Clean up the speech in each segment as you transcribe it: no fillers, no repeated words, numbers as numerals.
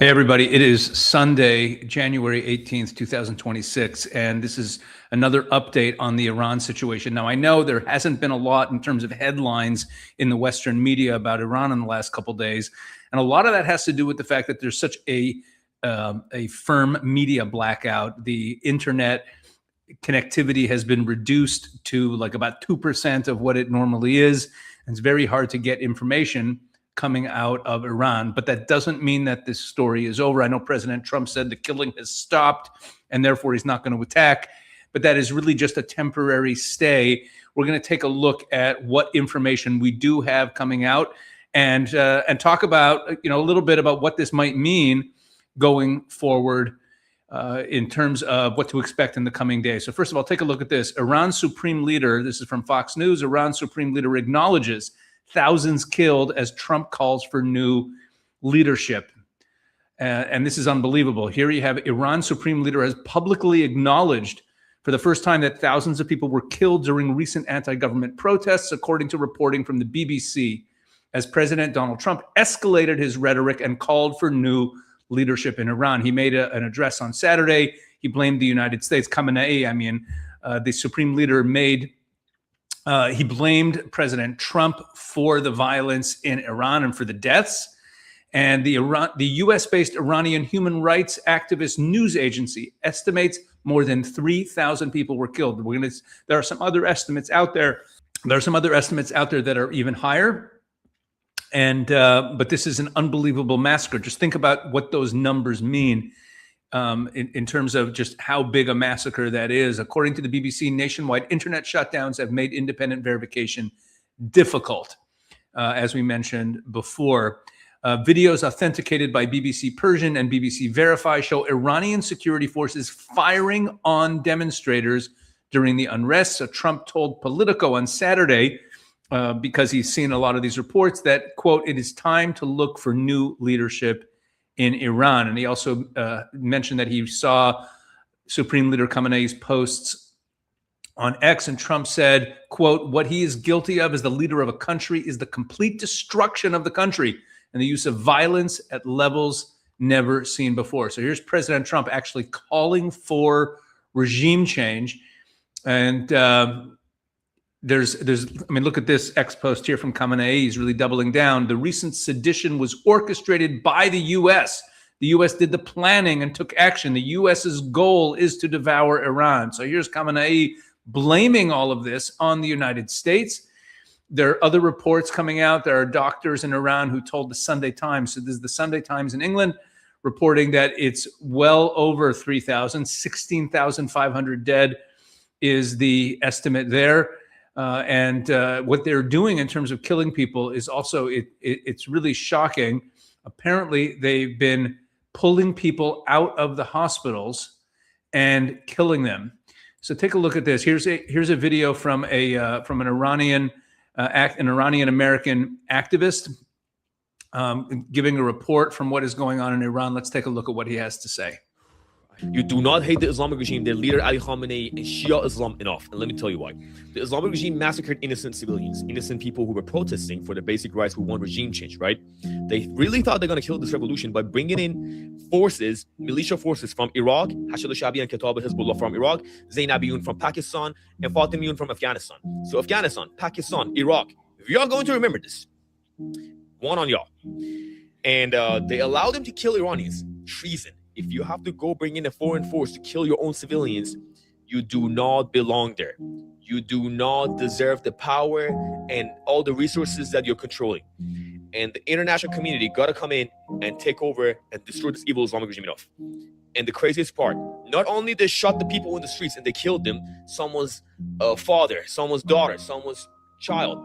Hey, everybody. It is Sunday, January 18th, 2026, and this is another update on the Iran situation. Now, I know there hasn't been a lot in terms of headlines in the Western media about Iran in the last couple of days, and a lot of that has to do with the fact that there's such a firm media blackout. The internet connectivity has been reduced to like about 2% of what it normally is, and it's very hard to get information coming out of Iran. But that doesn't mean that this story is over. I know President Trump said the killing has stopped and therefore he's not going to attack, but that is really just a temporary stay. We're going to take a look at what information we do have coming out and talk about, a little bit about what this might mean going forward in terms of what to expect in the coming days. So first of all, take a look at this. Iran's Supreme Leader, this is from Fox News, Iran's Supreme Leader acknowledges thousands killed as Trump calls for new leadership. And this is unbelievable. Here you have Iran's Supreme Leader has publicly acknowledged for the first time that thousands of people were killed during recent anti-government protests, according to reporting from the BBC, as President Donald Trump escalated his rhetoric and called for new leadership in Iran. He made an address on Saturday. He blamed the United States. Khamenei, the Supreme Leader he blamed President Trump for the violence in Iran and for the deaths. And the U.S.-based Iranian human rights activist news agency estimates more than 3,000 people were killed. There are some other estimates out there. There are some other estimates out there that are even higher. And but this is an unbelievable massacre. Just think about what those numbers mean. In terms of just how big a massacre that is. According to the BBC, nationwide internet shutdowns have made independent verification difficult, as we mentioned before. Videos authenticated by BBC Persian and BBC Verify show Iranian security forces firing on demonstrators during the unrest. So Trump told Politico on Saturday, because he's seen a lot of these reports, that, quote, it is time to look for new leadership in Iran. And he also mentioned that he saw Supreme Leader Khamenei's posts on X, and Trump said, quote, what he is guilty of as the leader of a country is the complete destruction of the country and the use of violence at levels never seen before. So here's President Trump actually calling for regime change. And look at this X post here from Khamenei. He's really doubling down. The recent sedition was orchestrated by the U.S. The U.S. did the planning and took action. The U.S.'s goal is to devour Iran. So here's Khamenei blaming all of this on the United States. There are other reports coming out. There are doctors in Iran who told the Sunday Times, so this is the Sunday Times in England, reporting that it's well over 3,000, 16,500 dead is the estimate there. And what they're doing in terms of killing people is also, it's really shocking. Apparently, they've been pulling people out of the hospitals and killing them. So take a look at this. Here's a video from an Iranian American activist giving a report from what is going on in Iran. Let's take a look at what he has to say. You do not hate the Islamic regime, their leader Ali Khamenei, and Shia Islam enough. And let me tell you why. The Islamic regime massacred innocent civilians, innocent people who were protesting for the basic rights, who want regime change, right? They really thought they're going to kill this revolution by bringing in forces, militia forces from Iraq, Hashd al-Shabi and Kitab al-Hizbullah from Iraq, Zainabiyun from Pakistan, and Fatimiyun from Afghanistan. So Afghanistan, Pakistan, Iraq, if y'all going to remember this, one on y'all. And they allowed them to kill Iranians. Treason. If you have to go bring in a foreign force to kill your own civilians, you do not belong there. You do not deserve the power and all the resources that you're controlling. And the international community got to come in and take over and destroy this evil Islamic regime enough. And the craziest part, not only they shot the people in the streets and they killed them, someone's father, someone's daughter, someone's child.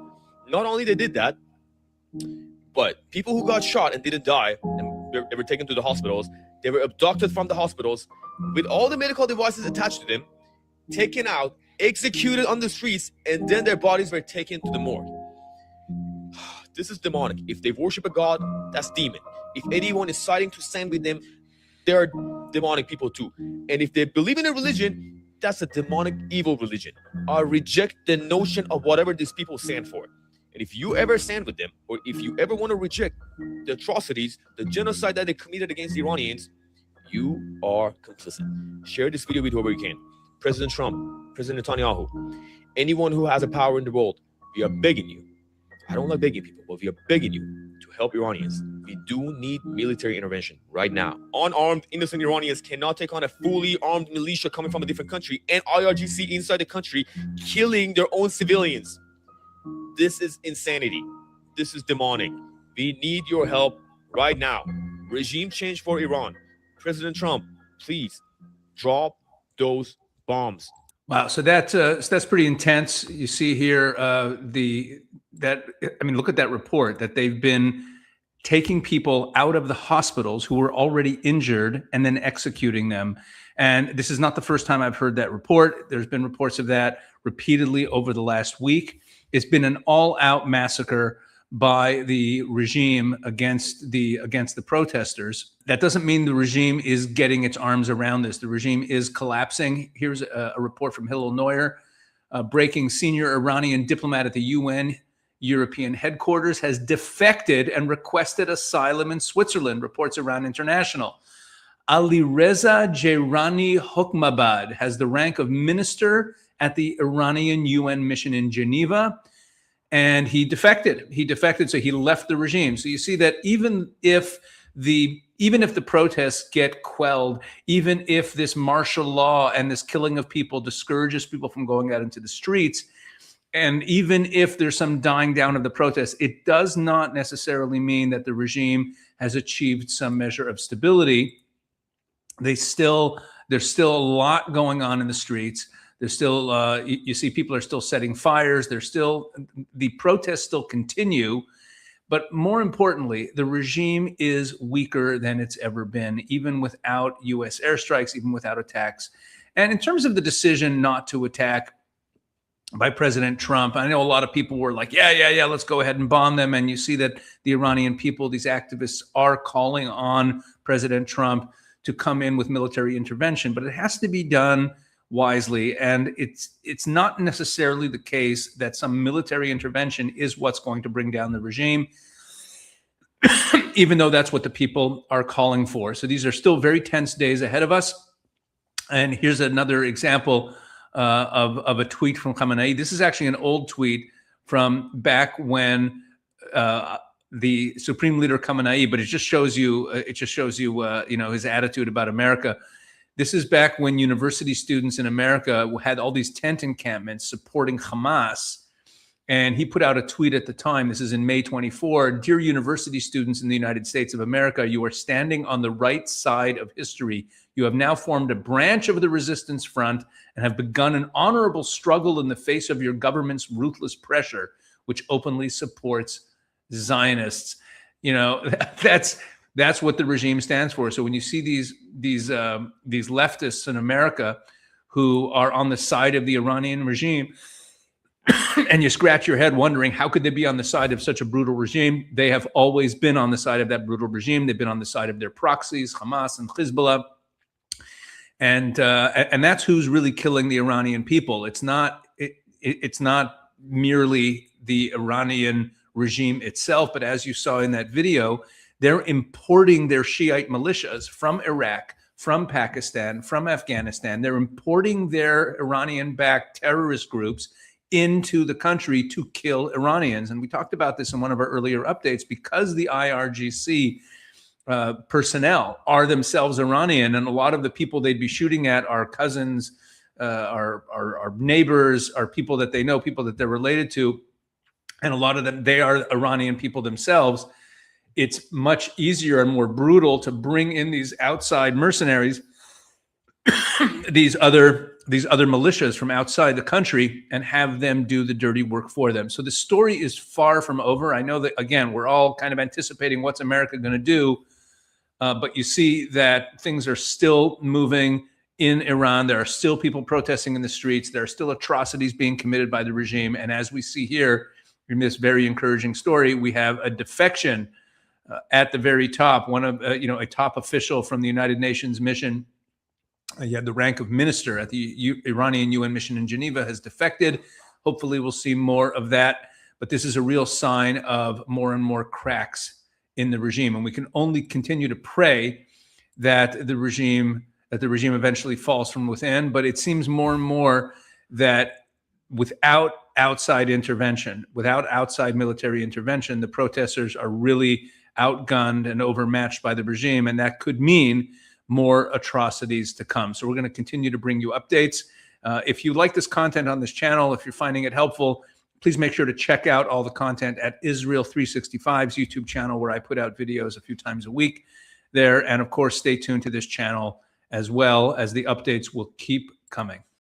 Not only they did that, but people who got shot and didn't die, and they were taken to the hospitals, they were abducted from the hospitals with all the medical devices attached to them, taken out, executed on the streets, and then their bodies were taken to the morgue. This is demonic. If they worship a god, that's demon. If anyone is siding to stand with them, they're demonic people too. And if they believe in a religion, that's a demonic, evil religion. I reject the notion of whatever these people stand for. And if you ever stand with them, or if you ever want to reject the atrocities, the genocide that they committed against the Iranians, you are complicit. Share this video with whoever you can. President Trump, President Netanyahu, anyone who has a power in the world, we are begging you. I don't like begging people, but we are begging you to help Iranians. We do need military intervention right now. Unarmed, innocent Iranians cannot take on a fully armed militia coming from a different country and IRGC inside the country killing their own civilians. This is insanity. This is demonic. We need your help right now. Regime change for Iran. President Trump, please drop those bombs. Wow, so that's pretty intense. You see here look at that report that they've been taking people out of the hospitals who were already injured and then executing them. And this is not the first time I've heard that report. There's been reports of that repeatedly over the last week. It's been an all-out massacre by the regime against the protesters. That doesn't mean the regime is getting its arms around this. The regime is collapsing. Here's a report from Hillel Neuer. Breaking: senior Iranian diplomat at the UN European headquarters has defected and requested asylum in Switzerland, reports Iran International. Alireza Jairani Hokmabad has the rank of minister at the Iranian UN mission in Geneva. And he defected. So he left the regime. So you see that even if the protests get quelled, even if this martial law and this killing of people discourages people from going out into the streets, and even if there's some dying down of the protests, it does not necessarily mean that the regime has achieved some measure of stability. There's still a lot going on in the streets. There's still, you see people are still setting fires. The protests still continue. But more importantly, the regime is weaker than it's ever been, even without U.S. airstrikes, even without attacks. And in terms of the decision not to attack by President Trump, I know a lot of people were like, yeah, let's go ahead and bomb them. And you see that the Iranian people, these activists, are calling on President Trump to come in with military intervention. But it has to be done wisely. And it's not necessarily the case that some military intervention is what's going to bring down the regime, even though that's what the people are calling for. So these are still very tense days ahead of us. And here's another example of a tweet from Khamenei. This is actually an old tweet from back when the Supreme Leader Khamenei, but it just shows you his attitude about America. This is back when university students in America had all these tent encampments supporting Hamas. And he put out a tweet at the time. This is in May 24. Dear university students in the United States of America, you are standing on the right side of history. You have now formed a branch of the resistance front and have begun an honorable struggle in the face of your government's ruthless pressure, which openly supports Zionists. That's what the regime stands for. So when you see these leftists in America who are on the side of the Iranian regime, and you scratch your head wondering how could they be on the side of such a brutal regime? They have always been on the side of that brutal regime. They've been on the side of their proxies, Hamas and Hezbollah, and that's who's really killing the Iranian people. It's not merely the Iranian regime itself, but as you saw in that video, they're importing their Shiite militias from Iraq, from Pakistan, from Afghanistan. They're importing their Iranian-backed terrorist groups into the country to kill Iranians. And we talked about this in one of our earlier updates, because the IRGC personnel are themselves Iranian, and a lot of the people they'd be shooting at are cousins, are neighbors, are people that they know, people that they're related to. And a lot of them, they are Iranian people themselves. It's much easier and more brutal to bring in these outside mercenaries, these other militias from outside the country, and have them do the dirty work for them. So the story is far from over. I know that, again, we're all kind of anticipating what's America going to do, but you see that things are still moving in Iran. There are still people protesting in the streets. There are still atrocities being committed by the regime. And as we see here in this very encouraging story, we have a defection at the very top. One of a top official from the United Nations mission, you have the rank of minister at the Iranian UN mission in Geneva, has defected. Hopefully we'll see more of that. but this is a real sign of more and more cracks in the regime. And we can only continue to pray that the regime eventually falls from within. But it seems more and more that without outside intervention, without outside military intervention, the protesters are really outgunned and overmatched by the regime. And that could mean more atrocities to come. So we're going to continue to bring you updates. If you like this content on this channel, if you're finding it helpful, please make sure to check out all the content at Israel 365's YouTube channel, where I put out videos a few times a week there. And of course, stay tuned to this channel as well, as the updates will keep coming.